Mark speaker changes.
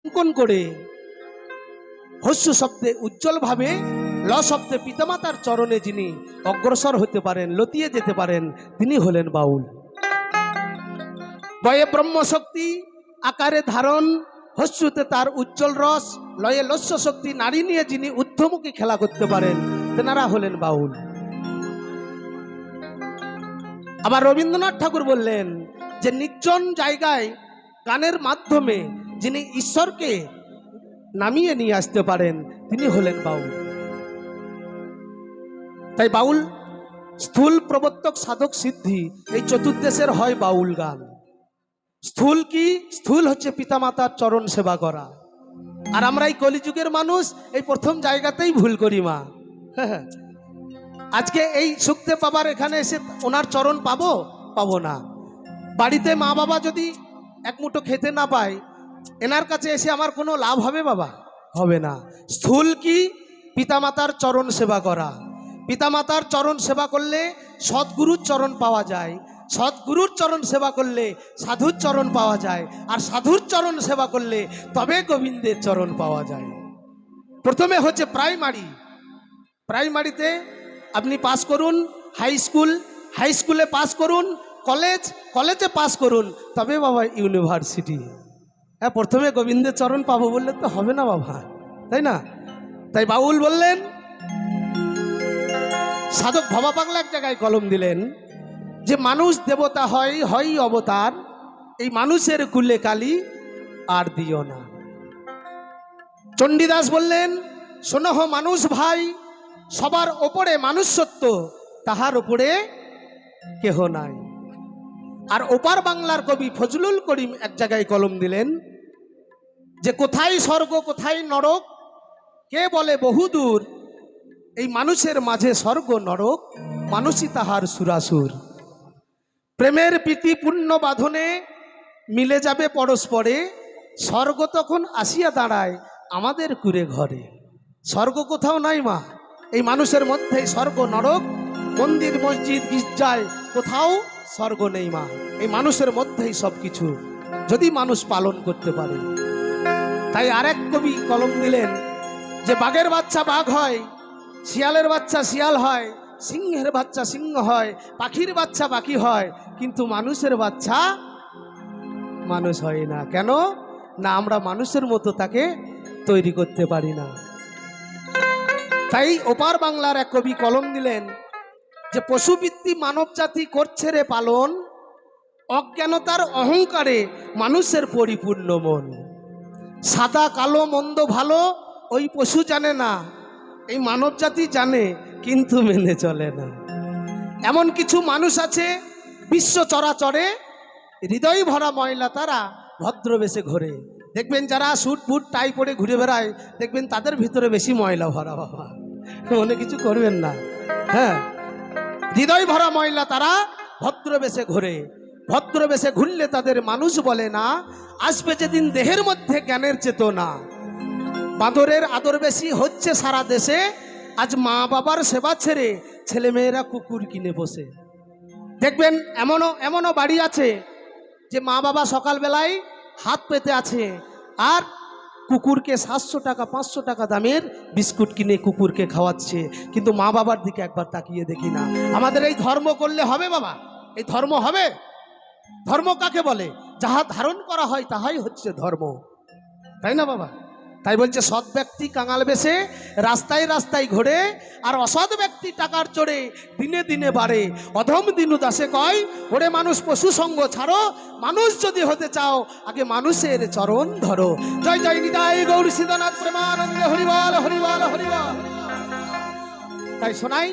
Speaker 1: অঙ্কন করে হস্য শব্দে উজ্জ্বল ভাবে ল শব্দে পিতামাতার চরণে যিনি অগ্রসর হতে পারেন, লতিয়ে যেতে পারেন, তিনি হলেন বাউল। বয়ে ব্রহ্মশক্তি আকারে ধারণ, হস্যতে তার উজ্জ্বল রস, লয়ে লস্য শক্তি নারী নিয়ে যিনি ঊর্ধ্বমুখী খেলা করতে পারেন, তেনারা হলেন বাউল। আবার রবীন্দ্রনাথ ঠাকুর বললেন যে নির্জন জায়গায় গানের মাধ্যমে যিনি ঈশ্বরকে নামিয়ে নিয়ে আসতে পারেন, তিনি হলেন বাউল। তাই বাউল স্থূল, প্রবর্তক, সাধক, সিদ্ধি, এই চতুর্দেশের হয় বাউল গান। স্থূল কি? স্থূল হচ্ছে পিতামাতার চরণ সেবা করা। আর আমরা এই কলিযুগের মানুষ এই প্রথম জায়গাতেই ভুল করি মা। আজকে এই সুখদেব বাবার এখানে এসে ওনার চরণ পাবো? পাবো না। বাড়িতে মা বাবা যদি এক মুঠো খেতে না পায়, এনার কাছে এসে আমার কোনো লাভ হবে বাবা? হবে না। স্থূল কি? পিতামাতার চরণ সেবা করা। পিতামাতার চরণ সেবা করলে সদ্গুরুর চরণ পাওয়া যায়, সদ্গুরুর চরণ সেবা করলে সাধুর চরণ পাওয়া যায়, আর সাধুর চরণ সেবা করলে তবে গোবিন্দের চরণ পাওয়া যায়। প্রথমে হচ্ছে প্রাইমারি। প্রাইমারিতে আপনি পাস করুন, হাই স্কুল, হাই স্কুলে পাস করুন, কলেজ, কলেজে পাস করুন, তবে বাবা ইউনিভার্সিটি। হ্যাঁ, প্রথমে গোবিন্দের চরণ পাবো বললে তো হবে না বাবা, তাই না? তাই বাউল বললেন, সাধক ভবা পাগলা এক জায়গায় কলম দিলেন যে মানুষ দেবতা হয়, হয় অবতার, এই মানুষের কুলে কালি আর দিও না। চণ্ডীদাস বললেন, শোনো মানুষ ভাই, সবার ওপরে মানুষ সত্য, তাহার ওপরে কেহ নাই। আর ওপার বাংলার কবি ফজলুল করিম এক জায়গায় কলম দিলেন যে কোথায় স্বর্গ কোথায় নরক, কে বলে বহুদূর, এই মানুষের মাঝে স্বর্গ নরক, মানুষই তাহার সুরাসুর। প্রেমের প্রীতি পুণ্য বাঁধনে মিলে যাবে পরস্পরে, স্বর্গ তখন আসিয়া দাঁড়ায় আমাদের কুরে ঘরে। স্বর্গ কোথাও নাই মা, এই মানুষের মধ্যেই স্বর্গ নরক, মন্দির মসজিদ গির্জায় কোথাও স্বর্গ নেই মা, এই মানুষের মধ্যেই সব কিছু, যদি মানুষ পালন করতে পারে। তাই আরেক কবি কলম দিলেন যে বাঘের বাচ্চা বাঘ হয়, শিয়ালের বাচ্চা শিয়াল হয়, সিংহের বাচ্চা সিংহ হয়, পাখির বাচ্চা পাখি হয়, কিন্তু মানুষের বাচ্চা মানুষ হয় না। কেন না? আমরা মানুষের মতো তাকে তৈরি করতে পারি না। তাই ওপার বাংলার এক কবি কলম দিলেন যে পশুবৃত্তি মানব জাতি করছে রে পালন, অজ্ঞানতার অহংকারে মানুষের পরিপূর্ণ মন। সাদা কালো মন্দ ভালো ওই পশু জানে না, এই মানব জাতি জানে কিন্তু মেনে চলে না। এমন কিছু মানুষ আছে বিশ্ব চরাচরে হৃদয় ভরা ময়লা, তারা ভদ্রবেশে ঘোরে। দেখবেন যারা স্যুট বুট টাই পরে ঘুরে বেড়ায়, দেখবেন তাদের ভিতরে বেশি ময়লা ভরা বাবা, মনে কিছু করবেন না। হ্যাঁ, হৃদয় ভরা ময়লা, তারা ভদ্রবেশে ঘোরে। ভদ্রবেশে ঘুরলে তাদের মানুষ বলে না। আসবে যেদিন দেহের মধ্যে জ্ঞানের চেতনা, বাঁদরের আদর বেশি হচ্ছে সারা দেশে, আজ মা বাবার সেবা ছেড়ে ছেলেমেয়েরা কুকুর কিনে বসে। দেখবেন এমনও বাড়ি আছে যে মা বাবা সকালবেলায় হাত পেতে আছে আর কুকুরকে 700 টাকা 500 টাকা দামের বিস্কুট কিনে কুকুরকে খাওয়াচ্ছে, কিন্তু মা বাবার দিকে একবার তাকিয়ে দেখি না। আমাদের এই ধর্ম করলে হবে বাবা? এই ধর্ম হবে? ধর্ম কাকে বলে? যাহা ধারণ করা হয় তাহাই হচ্ছে ধর্ম, তাই না বাবা? তাই বলছে সৎ ব্যক্তি কাঙাল বেশে রাস্তায় রাস্তায় ঘোরে, আর অসৎ ব্যক্তি টাকার চড়ে দিনে দিনে বাড়ে। অধম দিনু দাসে কয়, ওরে মানুষ পশু সঙ্গ ছাড়ো, মানুষ যদি হতে চাও আগে মানুষের চরণ ধরো। জয় জয় নিতাই গৌর সীতানাথ প্রেমানন্দে, হরিবল হরিবল হরিবল। তাই শোনাই